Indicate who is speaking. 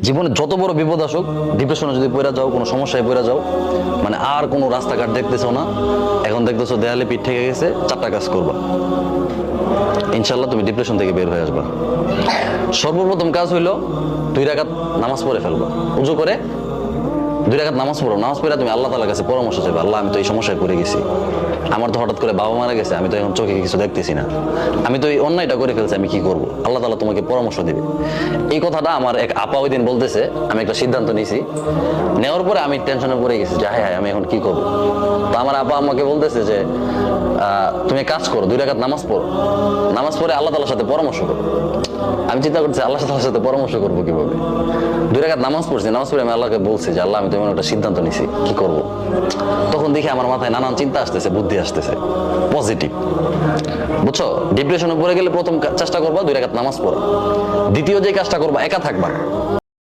Speaker 1: জীবনে যত বড় বিপদ আসুক, ডিপ্রেশনে যদি পড়ে যাও, কোনো সমস্যায় পড়ে যাও, মানে আর কোনো রাস্তাঘাট দেখতেছো না, এখন দেখতেছো দেয়ালে পিঠ থেকে গেছে, চারটা কাজ করবা, ইনশাল্লাহ তুমি ডিপ্রেশন থেকে বের হয়ে আসবা। সর্বপ্রথম কাজ হইলো 2 রাকাত নামাজ পড়ে ফেলবা। উজু করে 2 রাকাত নামাজ পড়ো। নামাজ পড়ে তুমি আল্লাহ তাআলার কাছে পরামর্শ চাইবে, আল্লাহ আমি তো এই সমস্যায় পড়ে গেছি, আমার তো হঠাৎ করে বাবা মারা গেছে, আমি তো এখন চোখে কিছু দেখতেছি না, আমি তো এই অন্যায়টা করে ফেলছি, আমি কি করব? আল্লাহ তাআলা তোমাকে পরামর্শ দিবে। এই কথাটা আমার এক আপা ওই দিন বলতেছে, আমি একটা সিদ্ধান্ত নিয়েছি, নেওয়ার পরে আমি টেনশনে পড়ে গেছি যে হায় হায় আমি এখন কি করব। তো আমার আপা আমাকে বলতেছে যে তুমি এক কাজ করো, 2 রাকাত নামাজ পড়ো, নামাজ পড়ে আল্লাহ তাআলার সাথে পরামর্শ করো। আমি চিন্তা করছি আল্লাহ তাআলার সাথে পরামর্শ করবো কিভাবে। 2 রাকাত নামাজ পড়ছি, নামাজ পড়ে আমি আল্লাহকে বলছি যে আল্লাহ আমি তো এমন একটা সিদ্ধান্ত নিছি, কি করব। তখন দেখি আমার মাথায় নানান চিন্তা আসতেছে, বুদ্ধি আসতেছে, পজিটিভ। বুঝছো, ডিপ্রেশনে পড়ে গেলে প্রথম চেষ্টা করবা 2 রাকাত নামাজ পড়া। দ্বিতীয় যে কাজটা করবা, একা থাকবা।